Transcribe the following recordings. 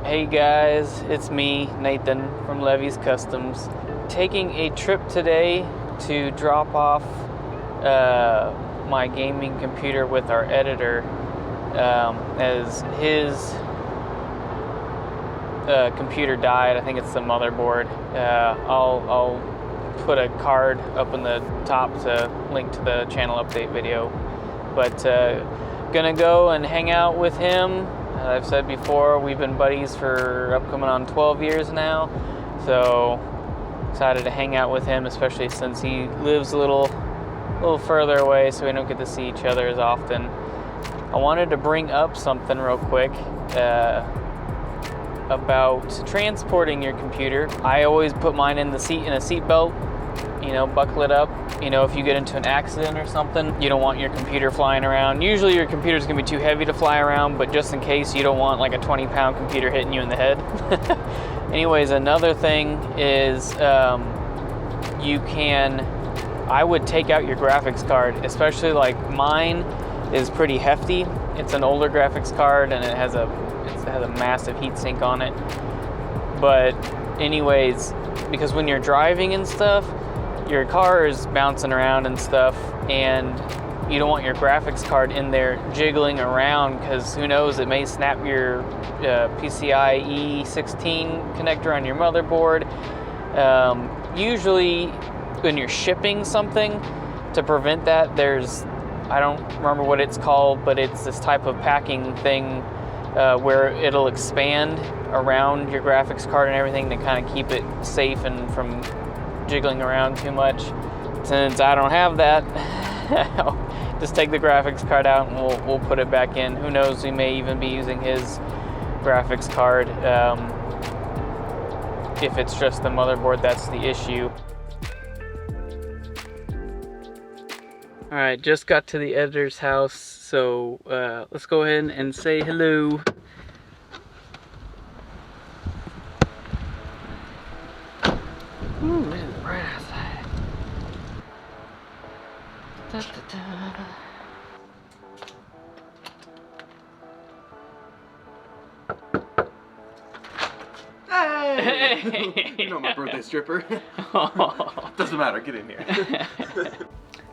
Hey guys, it's me, Nathan from Levy's Customs, taking a trip today to drop off my gaming computer with our editor, as his computer died. I think it's the motherboard. I'll put a card up in the top to link to the channel update video, but gonna go and hang out with him. I've said before, we've been buddies for upcoming on 12 years now, so excited to hang out with him, especially since he lives a little further away, so we don't get to see each other as often. I wanted to bring up something real quick about transporting your computer. I always put mine in the seat, in a seat belt, you know, buckle it up. You know, if you get into an accident or something, you don't want your computer flying around. Usually your computer's gonna be too heavy to fly around, but just in case, you don't want like a 20-pound computer hitting you in the head. Anyways, another thing is I would take out your graphics card, especially like mine is pretty hefty. It's an older graphics card and it has a massive heatsink on it. But anyways, because when you're driving and stuff, your car is bouncing around and stuff, and you don't want your graphics card in there jiggling around, because who knows, it may snap your PCIe 16 connector on your motherboard. Usually when you're shipping something, to prevent that, I don't remember what it's called, but it's this type of packing thing where it'll expand around your graphics card and everything to kind of keep it safe and from jiggling around too much. Since I don't have that, just take the graphics card out and we'll put it back in. Who knows, we may even be using his graphics card. If it's just the motherboard, that's the issue. Alright, just got to the editor's house, so let's go ahead and say hello. Ooh, it is bright outside. Da, da, da. Hey! You know my birthday stripper. Doesn't matter, get in here.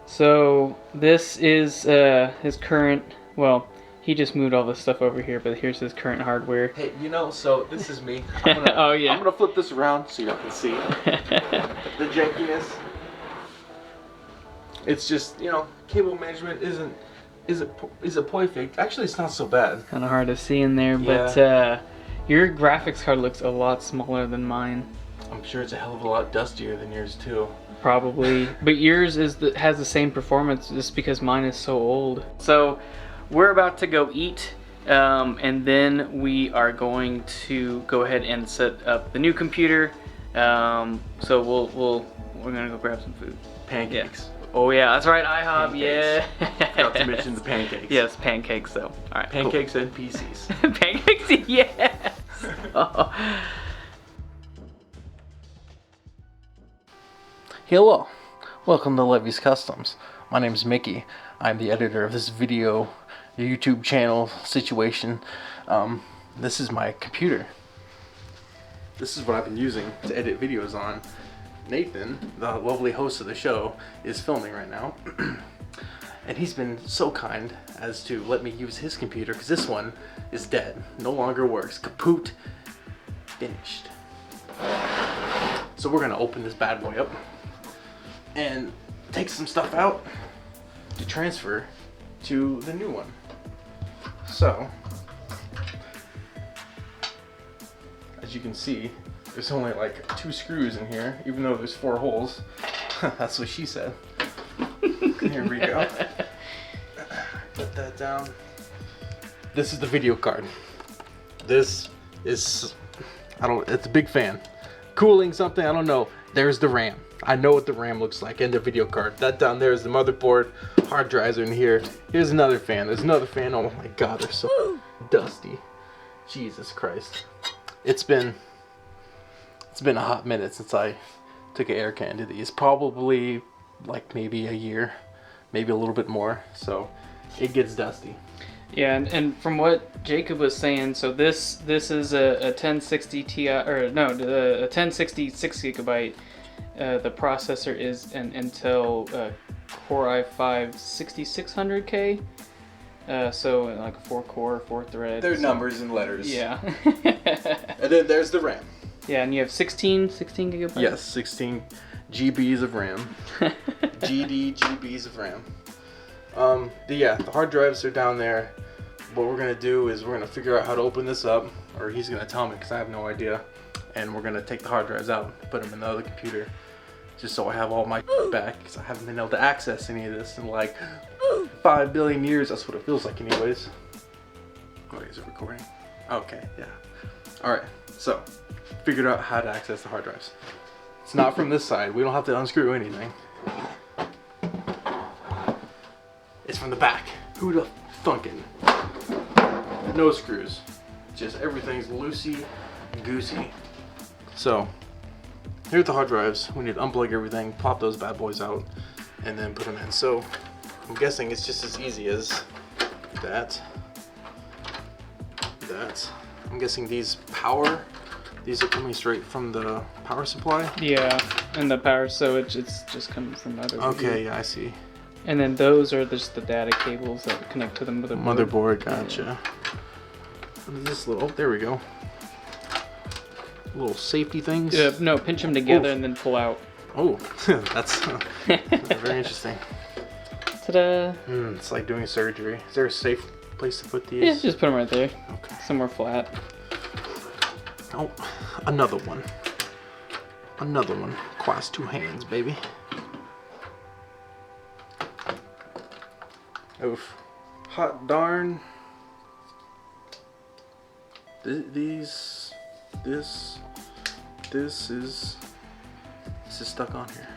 So this is his current, well, he just moved all this stuff over here, but here's his current hardware. Hey, you know, so this is me. Oh yeah. I'm gonna flip this around so y'all can see the jankiness. It's just, you know, cable management is it perfect? Actually, it's not so bad. Kind of hard to see in there, but your graphics card looks a lot smaller than mine. I'm sure it's a hell of a lot dustier than yours too. Probably, but yours has the same performance just because mine is so old. So we're about to go eat, and then we are going to go ahead and set up the new computer. So we're gonna go grab some food. Pancakes. Yeah. Oh yeah, that's right, IHOP. Pancakes. Yeah. Forgot to mention the pancakes. Yes, pancakes though. All right. Pancakes cool. and PCs. Pancakes, yes. Oh. Hello, welcome to Levy's Customs. My name is Mickey. I'm the editor of this video, YouTube channel situation. This is my computer. This is what I've been using to edit videos on. Nathan, the lovely host of the show, is filming right now. And he's been so kind as to let me use his computer, because this one is dead, no longer works, kaput, finished. So we're gonna open this bad boy up and take some stuff out to transfer to the new one. So, as you can see, there's only like 2 screws in here, even though there's 4 holes. That's what she said. Here we go. Put that down. This is the video card. This is, it's a big fan. Cooling something, I don't know. There's the RAM. I know what the RAM looks like, and the video card. That down there is the motherboard. Hard drives are in here. Here's another fan. There's another fan. Oh my god, they're so dusty. Jesus Christ. It's been a hot minute since I took an air can to these. Probably like maybe a year, maybe a little bit more. So it gets dusty. Yeah, and from what Jacob was saying, so this is a 1060 Ti, or no, a 1060 6GB. The processor is an Intel Core i5 6600K. So like a 4-core, 4-thread. There's numbers and letters. Yeah. And then there's the RAM. Yeah, and you have 16 gigabytes? Yes, 16 GBs of RAM. GBs of RAM. The hard drives are down there. What we're gonna do is we're gonna figure out how to open this up, or he's gonna tell me because I have no idea. And we're gonna take the hard drives out and put them in the other computer, just so I have all my back, because I haven't been able to access any of this in like 5 billion years. That's what it feels like anyways. Oh, is it recording? Okay, yeah. Alright, so figured out how to access the hard drives. It's not from this side. We don't have to unscrew anything. It's from the back. Who the thunkin'? No screws. Just everything's loosey goosey. So here's the hard drives. We need to unplug everything, pop those bad boys out, and then put them in. So I'm guessing it's just as easy as that. I'm guessing these are coming straight from the power supply. Yeah, and the power, so it's just coming from motherboard. Okay, yeah, I see. And then those are just the data cables that connect to the motherboard. Motherboard, gotcha. Yeah. What is this little? Oh, there we go. Little safety things. No, pinch them together. Oof. And then pull out. Oh, that's very interesting. Ta-da! It's like doing surgery. Is there a safe place to put these? Yeah, just put them right there. Okay. Somewhere flat. Oh, another one. Another one. Class 2 hands, baby. Oof. Hot darn. This is stuck on here.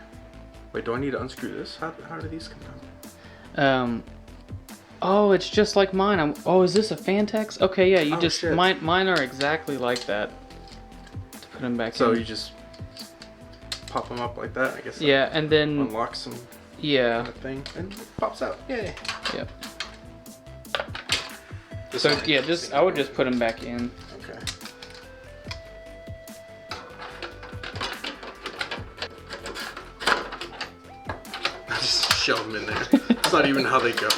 Wait, do I need to unscrew this? How do these come down? Oh, it's just like mine. Oh, is this a Fantex? Okay, yeah, you just shit. mine are exactly like that. To put them back in. So you just pop them up like that, I guess. Yeah, and then unlocks them. yeah. Kind of thing, and it pops out. Yay. Yep. So yeah, I would just put them back in. Okay. Just shove them in there. It's not even how they go.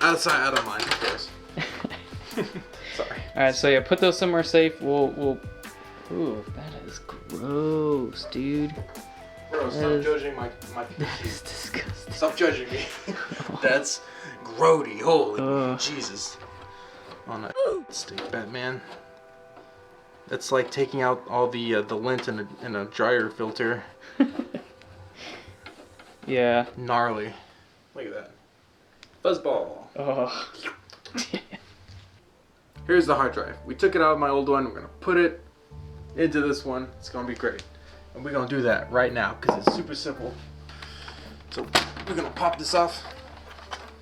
Outside, out of mind, of course. Sorry. All right, so yeah, put those somewhere safe. We'll. Ooh, that is gross, dude. Bro, stop judging my That is disgusting. Stop judging me. That's grody. Holy Jesus. On a stick, Batman. That's like taking out all the lint in a dryer filter. Yeah. Gnarly. Look at that. Fuzzball. Oh. Here's the hard drive. We took it out of my old one. We're gonna put it into this one. It's gonna be great. And we're gonna do that right now because it's super simple. So we're gonna pop this off.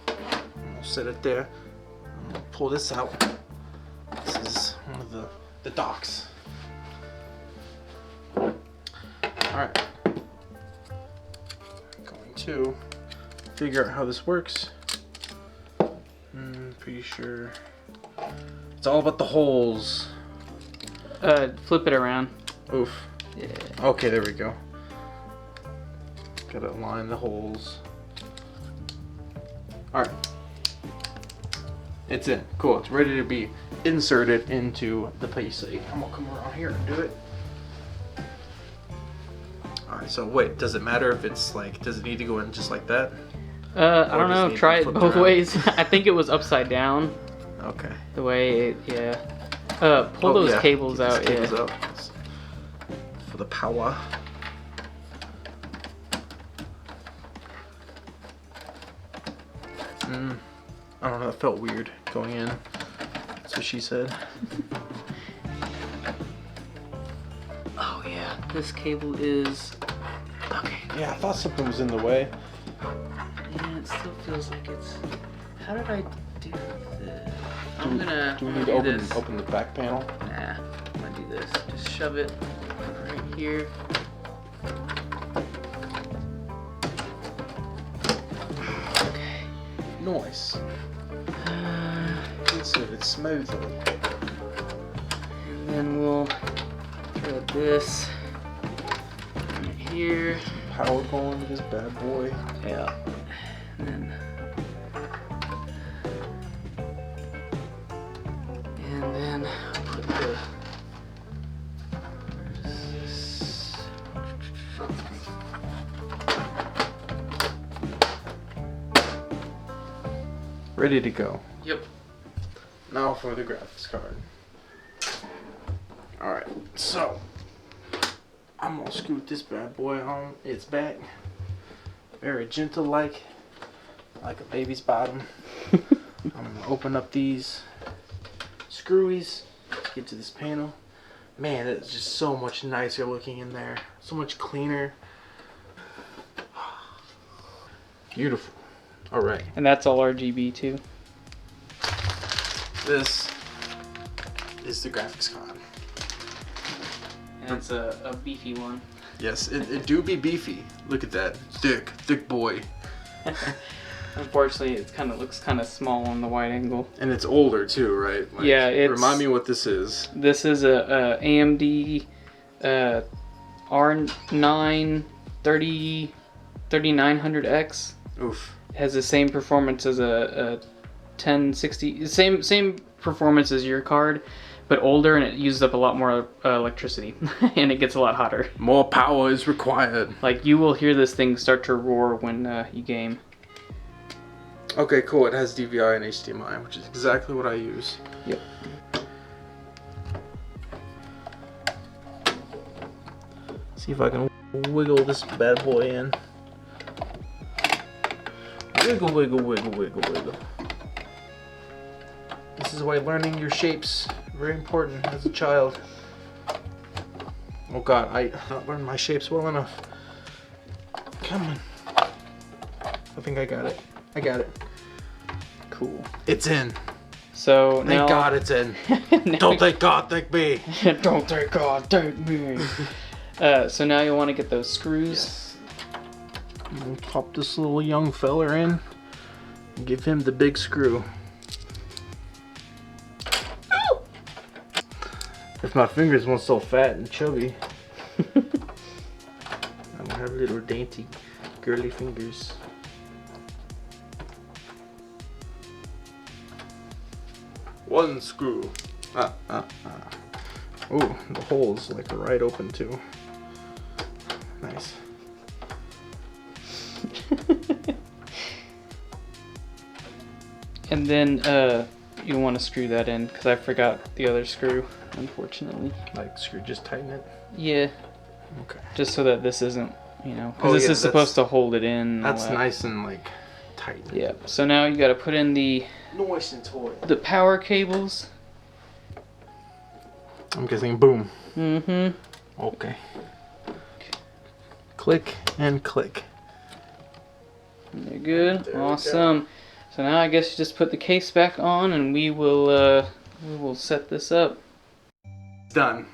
We'll set it there. I'm gonna pull this out. This is one of the docks. Alright. Going to figure out how this works. Pretty sure it's all about the holes. Flip it around. Oof. Yeah. Okay, there we go. Gotta line the holes. Alright. It's in. Cool. It's ready to be inserted into the PC. I'm gonna come around here and do it. Alright, so wait, does it matter if it's like, does it need to go in just like that? I don't know. Try it both ways. I think it was upside down. Okay. The way it, yeah. Pull those cables out, cables out. For the power. I don't know, it felt weird going in. That's what she said. Oh yeah, this cable is... Okay. Yeah, I thought something was in the way. Yeah, it still feels like it's... How did I do this? I'm gonna... Do we need to open the back panel? Nah, I'm gonna do this. Just shove it right here. Okay. Nice. so it's smoother. And then we'll thread this right here. Power going to this bad boy. Yeah. And then put the Ready to go. Yep. Now for the graphics card. Alright, so I'm gonna scoot this bad boy on its back. Very gentle like a baby's bottom. I'm gonna open up these screwies to get to this panel. Man, it's just so much nicer looking in there. So much cleaner. Beautiful. Alright. And that's all RGB too. This is the graphics card. And it's a beefy one. Yes, it do be beefy. Look at that. Thick boy. Unfortunately, it looks kind of small on the wide angle. And it's older too, right? Like, yeah, remind me what this is. This is a AMD R9 3900X. Oof. Has the same performance as a 1060. Same performance as your card, but older, and it uses up a lot more electricity, and it gets a lot hotter. More power is required. Like, you will hear this thing start to roar when you game. Okay, cool. It has DVI and HDMI, which is exactly what I use. Yep. See if I can wiggle this bad boy in. Wiggle, wiggle, wiggle, wiggle, wiggle. This is why learning your shapes very important as a child. Oh god, I not learned my shapes well enough. Come on. I think I got it. I got it. Cool. It's in. So now, Thank God it's in. Don't thank God, thank me. Don't thank God, thank me. So now you want to get those screws. Yes. I'm gonna pop this little young feller in and give him the big screw. If my fingers weren't so fat and chubby, I would have little dainty, girly fingers. One screw. Oh, the hole's like right open too. Nice. And then you want to screw that in, because I forgot the other screw, unfortunately. Like screw, just tighten it. Yeah. Okay. Just so that this isn't, because this is supposed to hold it in. And That's all that. nice and like tight. Yeah. So now you got to put in the power cables. I'm guessing boom. Mm-hmm. Okay. Click and click. They're good. There we Awesome. So now I guess you just put the case back on, and we will set this up. Done.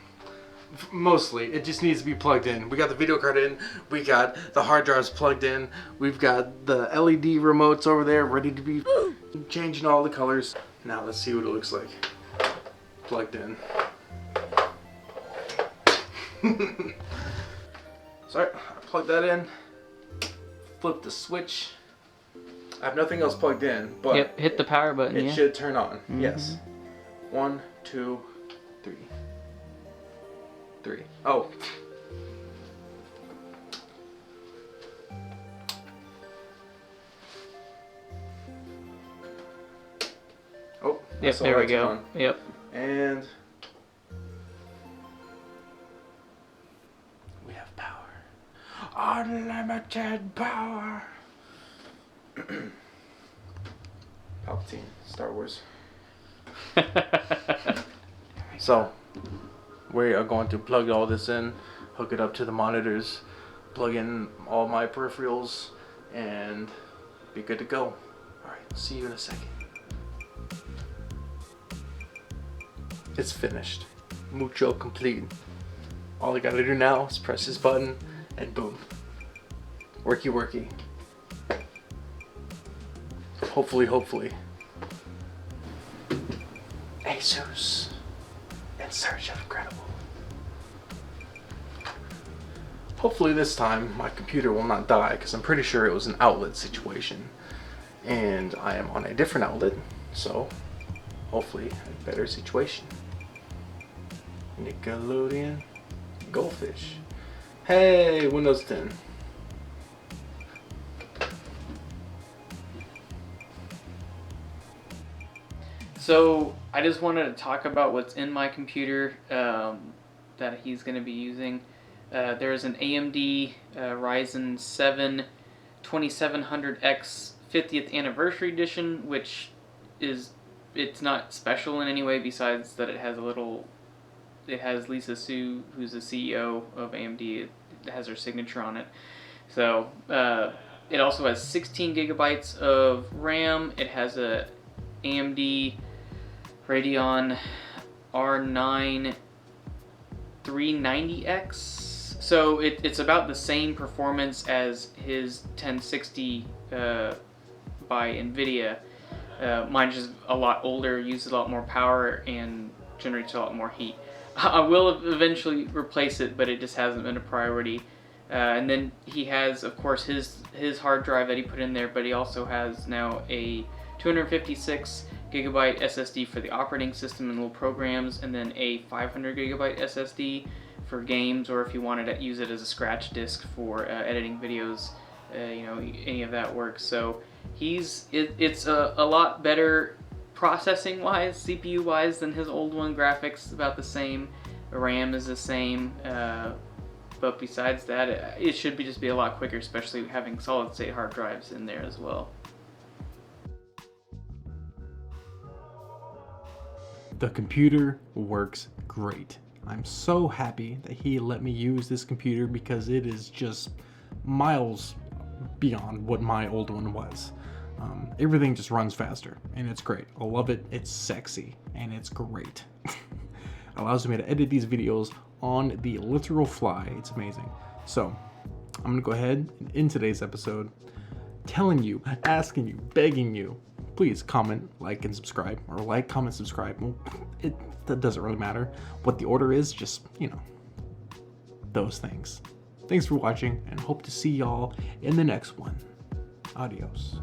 Mostly, it just needs to be plugged in. We got the video card in, we got the hard drives plugged in, we've got the LED remotes over there ready to be changing all the colors. Now let's see what it looks like. Plugged in. Sorry, I plugged that in. Flip the switch. I have nothing else plugged in, but Yep, hit the power button. it Yeah. should turn on. Mm-hmm. Yes. 1, 2, 3. 3. Oh. Oh. I Yep, saw there we that turn go. on. Yep. And we have power. Unlimited power. Palpatine, Star Wars. So, we are going to plug all this in, hook it up to the monitors, plug in all my peripherals, and be good to go. Alright, see you in a second. It's finished. Mucho complete. All I gotta do now is press this button, and boom. Worky worky. Hopefully. Jesus in search of incredible. Hopefully this time my computer will not die, because I'm pretty sure it was an outlet situation. And I am on a different outlet, so hopefully a better situation. Nickelodeon Goldfish. Hey, Windows 10. So I just wanted to talk about what's in my computer that he's going to be using. There's an AMD Ryzen 7 2700X 50th Anniversary Edition, which it's not special in any way besides that it has Lisa Su, who's the CEO of AMD. It has her signature on it. So it also has 16 gigabytes of RAM. It has a AMD Radeon R9 390X. So it's about the same performance as his 1060 by NVIDIA. Mine's just a lot older, uses a lot more power, and generates a lot more heat. I will eventually replace it, but it just hasn't been a priority. And then he has, of course, his hard drive that he put in there, but he also has now a 256 gigabyte SSD for the operating system and little programs, and then a 500 gigabyte SSD for games, or if you wanted to use it as a scratch disk for editing videos, any of that works. So it's a lot better processing wise, CPU wise, than his old one. Graphics about the same, the RAM is the same, but besides that, it should just be a lot quicker, especially having solid state hard drives in there as well. The computer works great. I'm so happy that he let me use this computer, because it is just miles beyond what my old one was. Everything just runs faster, and it's great. I love it. It's sexy, and it's great. Allows me to edit these videos on the literal fly. It's amazing. So I'm gonna go ahead and in today's episode, telling you, asking you, begging you, please comment, like, and subscribe, or like, comment, subscribe. Well, that doesn't really matter what the order is, just, those things. Thanks for watching, and hope to see y'all in the next one. Adios.